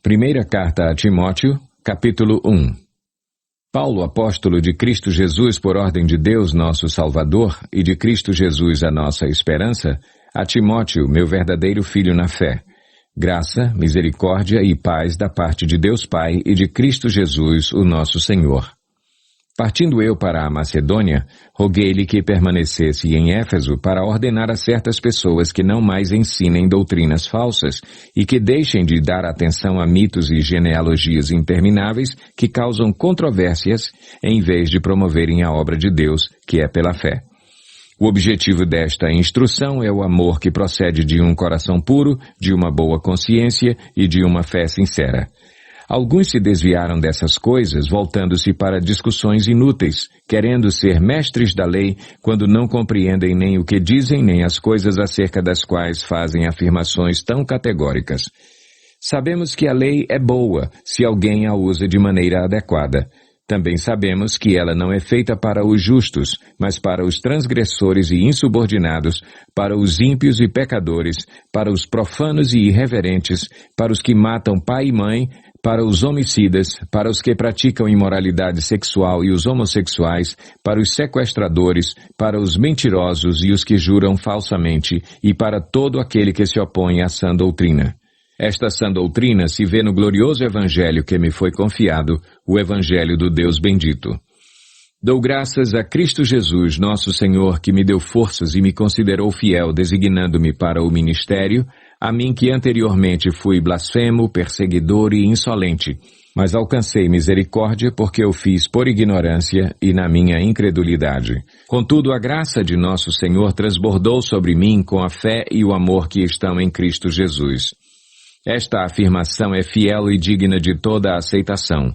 Primeira carta a Timóteo, capítulo 1. Paulo, apóstolo de Cristo Jesus por ordem de Deus, nosso Salvador, e de Cristo Jesus, a nossa esperança, a Timóteo, meu verdadeiro filho na fé. Graça, misericórdia e paz da parte de Deus Pai e de Cristo Jesus, o nosso Senhor. Partindo eu para a Macedônia, roguei-lhe que permanecesse em Éfeso para ordenar a certas pessoas que não mais ensinem doutrinas falsas e que deixem de dar atenção a mitos e genealogias intermináveis que causam controvérsias, em vez de promoverem a obra de Deus, que é pela fé. O objetivo desta instrução é o amor que procede de um coração puro, de uma boa consciência e de uma fé sincera. Alguns se desviaram dessas coisas, voltando-se para discussões inúteis, querendo ser mestres da lei, quando não compreendem nem o que dizem, nem as coisas acerca das quais fazem afirmações tão categóricas. Sabemos que a lei é boa, se alguém a usa de maneira adequada. Também sabemos que ela não é feita para os justos, mas para os transgressores e insubordinados, para os ímpios e pecadores, para os profanos e irreverentes, para os que matam pai e mãe, para os homicidas, para os que praticam imoralidade sexual e os homossexuais, para os sequestradores, para os mentirosos e os que juram falsamente, e para todo aquele que se opõe à sã doutrina. Esta sã doutrina se vê no glorioso Evangelho que me foi confiado, o Evangelho do Deus bendito. Dou graças a Cristo Jesus, nosso Senhor, que me deu forças e me considerou fiel, designando-me para o ministério, a mim que anteriormente fui blasfemo, perseguidor e insolente, mas alcancei misericórdia porque eu fiz por ignorância e na minha incredulidade. Contudo, a graça de nosso Senhor transbordou sobre mim com a fé e o amor que estão em Cristo Jesus. Esta afirmação é fiel e digna de toda a aceitação.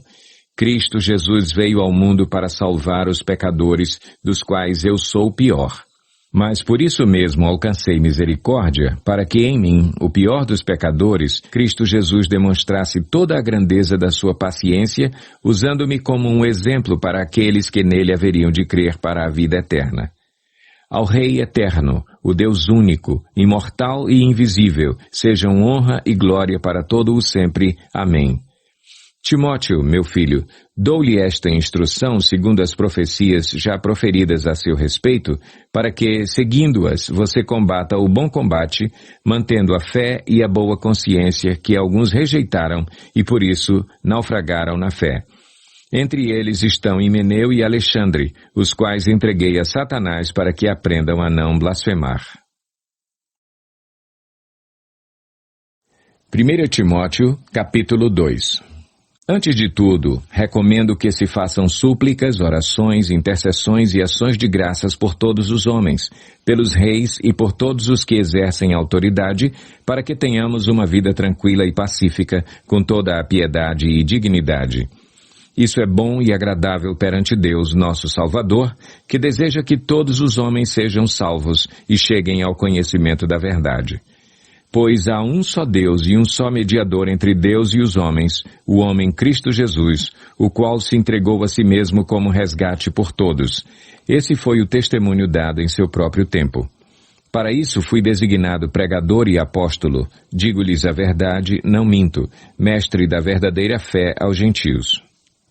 Cristo Jesus veio ao mundo para salvar os pecadores, dos quais eu sou o pior. Mas por isso mesmo alcancei misericórdia, para que em mim, o pior dos pecadores, Cristo Jesus demonstrasse toda a grandeza da sua paciência, usando-me como um exemplo para aqueles que nele haveriam de crer para a vida eterna. Ao Rei eterno, o Deus único, imortal e invisível, sejam honra e glória para todo o sempre. Amém. Timóteo, meu filho, dou-lhe esta instrução segundo as profecias já proferidas a seu respeito, para que, seguindo-as, você combata o bom combate, mantendo a fé e a boa consciência que alguns rejeitaram e por isso naufragaram na fé. Entre eles estão Himeneu e Alexandre, os quais entreguei a Satanás para que aprendam a não blasfemar. 1 Timóteo, capítulo 2. Antes de tudo, recomendo que se façam súplicas, orações, intercessões e ações de graças por todos os homens, pelos reis e por todos os que exercem autoridade, para que tenhamos uma vida tranquila e pacífica, com toda a piedade e dignidade. Isso é bom e agradável perante Deus, nosso Salvador, que deseja que todos os homens sejam salvos e cheguem ao conhecimento da verdade. Pois há um só Deus e um só mediador entre Deus e os homens, o homem Cristo Jesus, o qual se entregou a si mesmo como resgate por todos. Esse foi o testemunho dado em seu próprio tempo. Para isso fui designado pregador e apóstolo, digo-lhes a verdade, não minto, mestre da verdadeira fé aos gentios.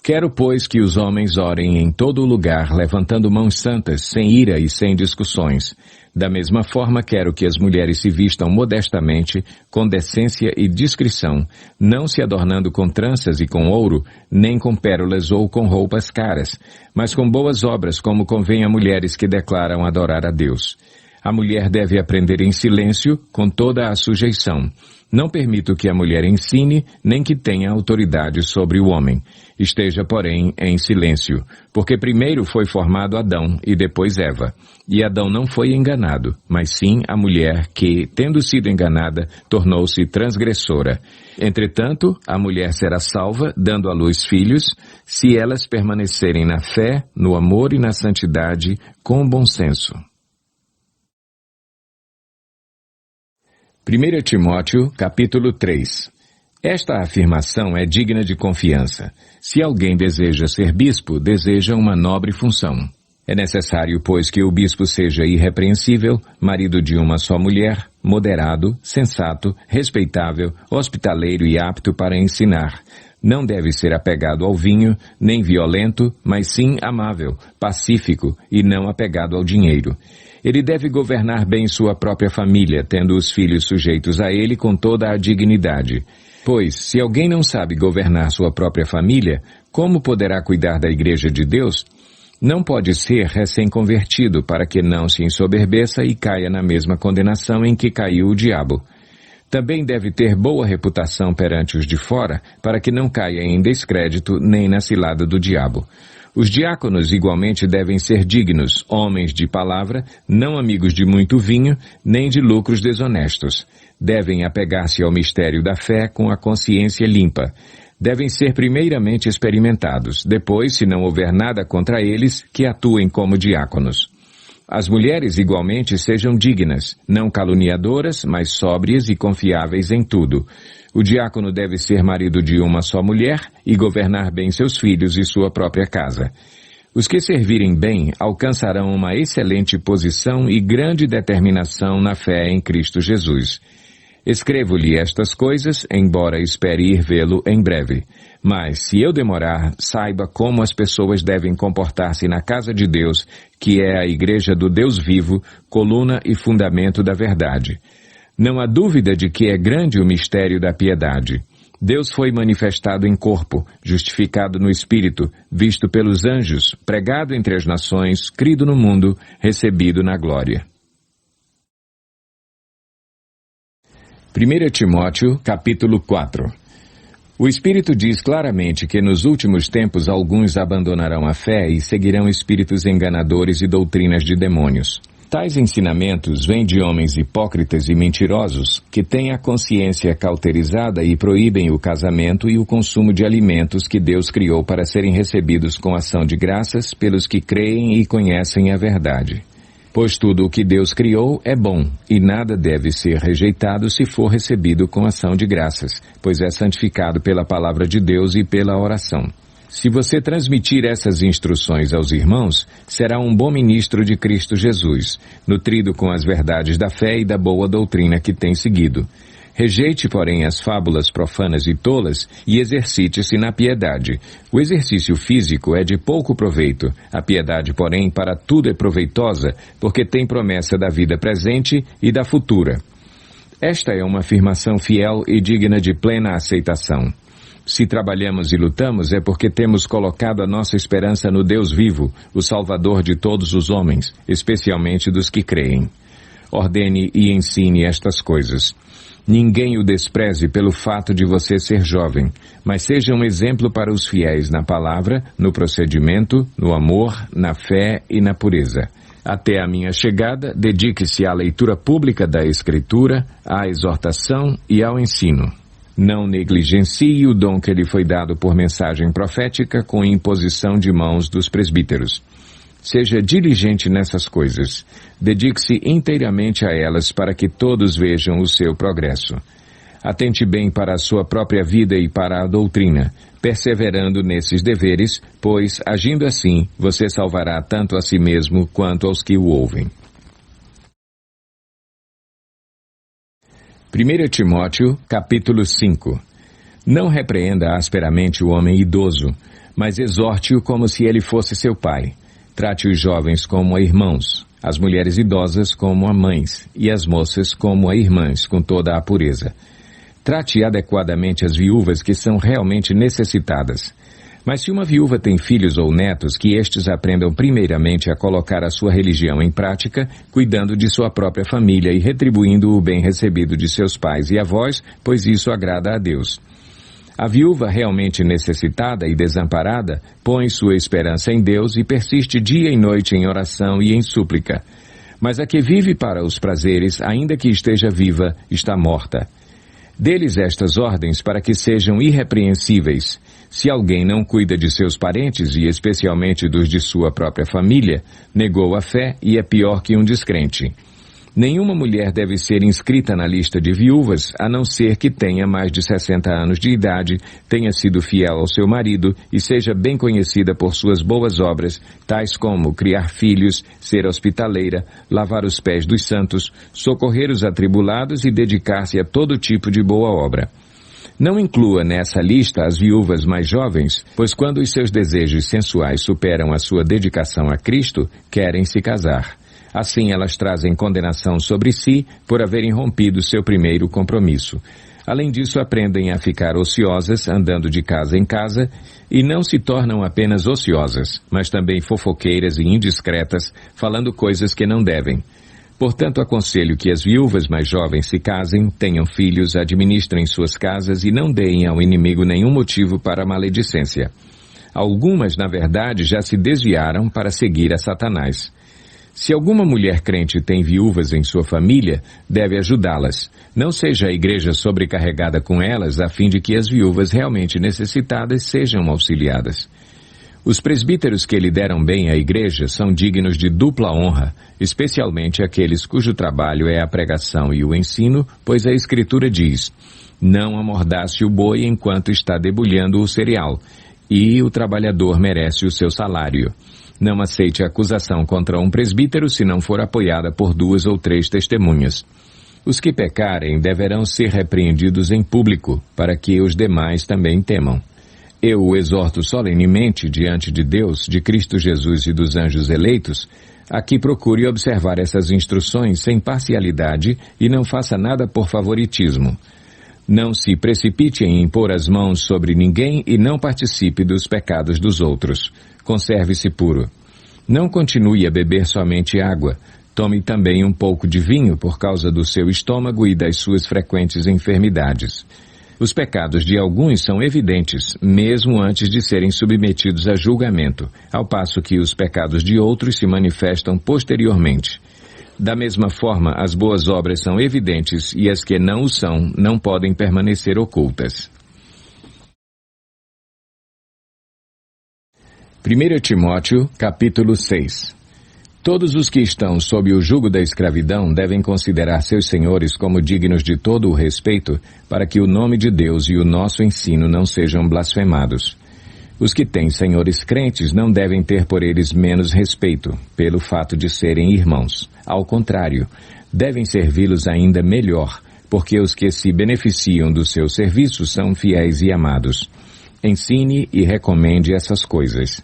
Quero, pois, que os homens orem em todo lugar, levantando mãos santas, sem ira e sem discussões. Da mesma forma, quero que as mulheres se vistam modestamente, com decência e discrição, não se adornando com tranças e com ouro, nem com pérolas ou com roupas caras, mas com boas obras, como convém a mulheres que declaram adorar a Deus. A mulher deve aprender em silêncio, com toda a sujeição. Não permito que a mulher ensine, nem que tenha autoridade sobre o homem. Esteja, porém, em silêncio, porque primeiro foi formado Adão e depois Eva. E Adão não foi enganado, mas sim a mulher que, tendo sido enganada, tornou-se transgressora. Entretanto, a mulher será salva, dando à luz filhos, se elas permanecerem na fé, no amor e na santidade, com bom senso. 1 Timóteo, capítulo 3. Esta afirmação é digna de confiança. Se alguém deseja ser bispo, deseja uma nobre função. É necessário, pois, que o bispo seja irrepreensível, marido de uma só mulher, moderado, sensato, respeitável, hospitaleiro e apto para ensinar. Não deve ser apegado ao vinho, nem violento, mas sim amável, pacífico e não apegado ao dinheiro. Ele deve governar bem sua própria família, tendo os filhos sujeitos a ele com toda a dignidade. Pois, se alguém não sabe governar sua própria família, como poderá cuidar da Igreja de Deus? Não pode ser recém-convertido para que não se ensoberbeça e caia na mesma condenação em que caiu o diabo. Também deve ter boa reputação perante os de fora, para que não caia em descrédito nem na cilada do diabo. Os diáconos igualmente devem ser dignos, homens de palavra, não amigos de muito vinho, nem de lucros desonestos. Devem apegar-se ao mistério da fé com a consciência limpa. Devem ser primeiramente experimentados, depois, se não houver nada contra eles, que atuem como diáconos. As mulheres igualmente sejam dignas, não caluniadoras, mas sóbrias e confiáveis em tudo. O diácono deve ser marido de uma só mulher e governar bem seus filhos e sua própria casa. Os que servirem bem alcançarão uma excelente posição e grande determinação na fé em Cristo Jesus. Escrevo-lhe estas coisas, embora espere ir vê-lo em breve. Mas, se eu demorar, saiba como as pessoas devem comportar-se na casa de Deus, que é a igreja do Deus vivo, coluna e fundamento da verdade. Não há dúvida de que é grande o mistério da piedade. Deus foi manifestado em corpo, justificado no Espírito, visto pelos anjos, pregado entre as nações, crido no mundo, recebido na glória. 1 Timóteo, capítulo 4. O Espírito diz claramente que nos últimos tempos alguns abandonarão a fé e seguirão espíritos enganadores e doutrinas de demônios. Tais ensinamentos vêm de homens hipócritas e mentirosos que têm a consciência cauterizada e proíbem o casamento e o consumo de alimentos que Deus criou para serem recebidos com ação de graças pelos que creem e conhecem a verdade. Pois tudo o que Deus criou é bom, e nada deve ser rejeitado se for recebido com ação de graças, pois é santificado pela palavra de Deus e pela oração. Se você transmitir essas instruções aos irmãos, será um bom ministro de Cristo Jesus, nutrido com as verdades da fé e da boa doutrina que tem seguido. Rejeite, porém, as fábulas profanas e tolas e exercite-se na piedade. O exercício físico é de pouco proveito. A piedade, porém, para tudo é proveitosa, porque tem promessa da vida presente e da futura. Esta é uma afirmação fiel e digna de plena aceitação. Se trabalhamos e lutamos é porque temos colocado a nossa esperança no Deus vivo, o Salvador de todos os homens, especialmente dos que creem. Ordene e ensine estas coisas. Ninguém o despreze pelo fato de você ser jovem, mas seja um exemplo para os fiéis na palavra, no procedimento, no amor, na fé e na pureza. Até a minha chegada, dedique-se à leitura pública da Escritura, à exortação e ao ensino. Não negligencie o dom que lhe foi dado por mensagem profética com imposição de mãos dos presbíteros. Seja diligente nessas coisas. Dedique-se inteiramente a elas para que todos vejam o seu progresso. Atente bem para a sua própria vida e para a doutrina, perseverando nesses deveres, pois, agindo assim, você salvará tanto a si mesmo quanto aos que o ouvem. 1 Timóteo, capítulo 5. Não repreenda asperamente o homem idoso, mas exorte-o como se ele fosse seu pai. Trate os jovens como a irmãos, as mulheres idosas como a mães, e as moças como a irmãs, com toda a pureza. Trate adequadamente as viúvas que são realmente necessitadas. Mas se uma viúva tem filhos ou netos, que estes aprendam primeiramente a colocar a sua religião em prática, cuidando de sua própria família e retribuindo o bem recebido de seus pais e avós, pois isso agrada a Deus. A viúva realmente necessitada e desamparada põe sua esperança em Deus e persiste dia e noite em oração e em súplica. Mas a que vive para os prazeres, ainda que esteja viva, está morta. Dê-lhes estas ordens para que sejam irrepreensíveis. Se alguém não cuida de seus parentes, e especialmente dos de sua própria família, negou a fé e é pior que um descrente. Nenhuma mulher deve ser inscrita na lista de viúvas, a não ser que tenha mais de 60 anos de idade, tenha sido fiel ao seu marido e seja bem conhecida por suas boas obras, tais como criar filhos, ser hospitaleira, lavar os pés dos santos, socorrer os atribulados e dedicar-se a todo tipo de boa obra. Não inclua nessa lista as viúvas mais jovens, pois quando os seus desejos sensuais superam a sua dedicação a Cristo, querem se casar. Assim elas trazem condenação sobre si por haverem rompido seu primeiro compromisso. Além disso, aprendem a ficar ociosas, andando de casa em casa, e não se tornam apenas ociosas, mas também fofoqueiras e indiscretas, falando coisas que não devem. Portanto, aconselho que as viúvas mais jovens se casem, tenham filhos, administrem suas casas e não deem ao inimigo nenhum motivo para a maledicência. Algumas, na verdade, já se desviaram para seguir a Satanás. Se alguma mulher crente tem viúvas em sua família, deve ajudá-las. Não seja a igreja sobrecarregada com elas, a fim de que as viúvas realmente necessitadas sejam auxiliadas. Os presbíteros que lideram bem a igreja são dignos de dupla honra, especialmente aqueles cujo trabalho é a pregação e o ensino, pois a Escritura diz: não amordace o boi enquanto está debulhando o cereal, e o trabalhador merece o seu salário. Não aceite acusação contra um presbítero se não for apoiada por 2 ou 3 testemunhas. Os que pecarem deverão ser repreendidos em público, para que os demais também temam. Eu o exorto solenemente diante de Deus, de Cristo Jesus e dos anjos eleitos, a que procure observar essas instruções sem parcialidade e não faça nada por favoritismo. Não se precipite em impor as mãos sobre ninguém e não participe dos pecados dos outros. Conserve-se puro. Não continue a beber somente água. Tome também um pouco de vinho por causa do seu estômago e das suas frequentes enfermidades. Os pecados de alguns são evidentes, mesmo antes de serem submetidos a julgamento, ao passo que os pecados de outros se manifestam posteriormente. Da mesma forma, as boas obras são evidentes e as que não o são não podem permanecer ocultas. 1 Timóteo, capítulo 6. Todos os que estão sob o jugo da escravidão devem considerar seus senhores como dignos de todo o respeito, para que o nome de Deus e o nosso ensino não sejam blasfemados. Os que têm senhores crentes não devem ter por eles menos respeito, pelo fato de serem irmãos. Ao contrário, devem servi-los ainda melhor, porque os que se beneficiam do seu serviço são fiéis e amados. Ensine e recomende essas coisas.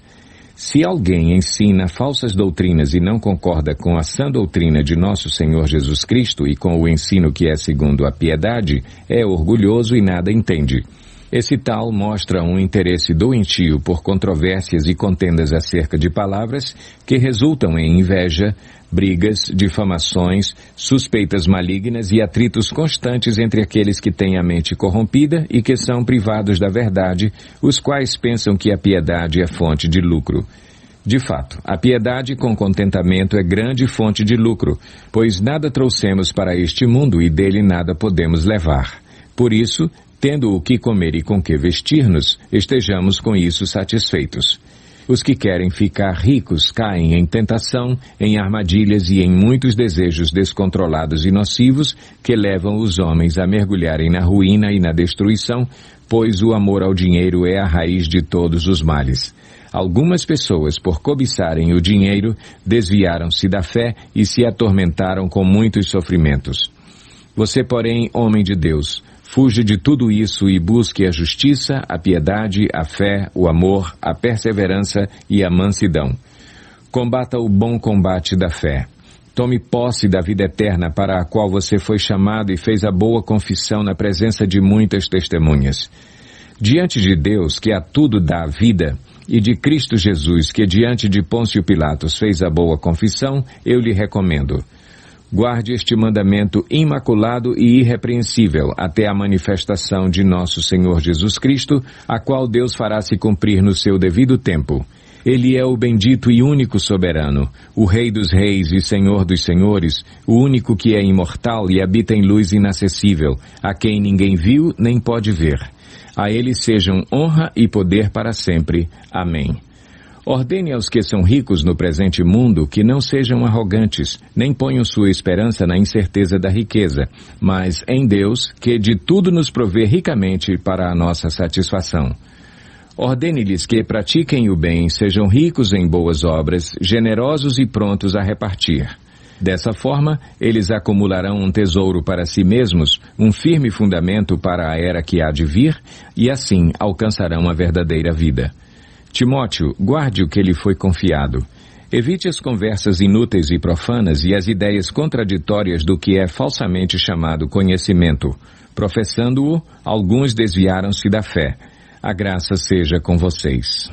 Se alguém ensina falsas doutrinas e não concorda com a sã doutrina de nosso Senhor Jesus Cristo e com o ensino que é segundo a piedade, é orgulhoso e nada entende. Esse tal mostra um interesse doentio por controvérsias e contendas acerca de palavras que resultam em inveja, brigas, difamações, suspeitas malignas e atritos constantes entre aqueles que têm a mente corrompida e que são privados da verdade, os quais pensam que a piedade é fonte de lucro. De fato, a piedade com contentamento é grande fonte de lucro, pois nada trouxemos para este mundo e dele nada podemos levar. Por isso, tendo o que comer e com que vestir-nos, estejamos com isso satisfeitos. Os que querem ficar ricos caem em tentação, em armadilhas e em muitos desejos descontrolados e nocivos que levam os homens a mergulharem na ruína e na destruição, pois o amor ao dinheiro é a raiz de todos os males. Algumas pessoas, por cobiçarem o dinheiro, desviaram-se da fé e se atormentaram com muitos sofrimentos. Você, porém, homem de Deus, fuja de tudo isso e busque a justiça, a piedade, a fé, o amor, a perseverança e a mansidão. Combata o bom combate da fé. Tome posse da vida eterna para a qual você foi chamado e fez a boa confissão na presença de muitas testemunhas. Diante de Deus, que a tudo dá vida, e de Cristo Jesus, que diante de Pôncio Pilatos fez a boa confissão, eu lhe recomendo: guarde este mandamento imaculado e irrepreensível até a manifestação de nosso Senhor Jesus Cristo, a qual Deus fará se cumprir no seu devido tempo. Ele é o bendito e único soberano, o Rei dos reis e Senhor dos senhores, o único que é imortal e habita em luz inacessível, a quem ninguém viu nem pode ver. A ele sejam honra e poder para sempre. Amém. Ordene aos que são ricos no presente mundo que não sejam arrogantes, nem ponham sua esperança na incerteza da riqueza, mas em Deus, que de tudo nos provê ricamente para a nossa satisfação. Ordene-lhes que pratiquem o bem, sejam ricos em boas obras, generosos e prontos a repartir. Dessa forma, eles acumularão um tesouro para si mesmos, um firme fundamento para a era que há de vir, e assim alcançarão a verdadeira vida. Timóteo, guarde o que lhe foi confiado. Evite as conversas inúteis e profanas e as ideias contraditórias do que é falsamente chamado conhecimento. Professando-o, alguns desviaram-se da fé. A graça seja com vocês.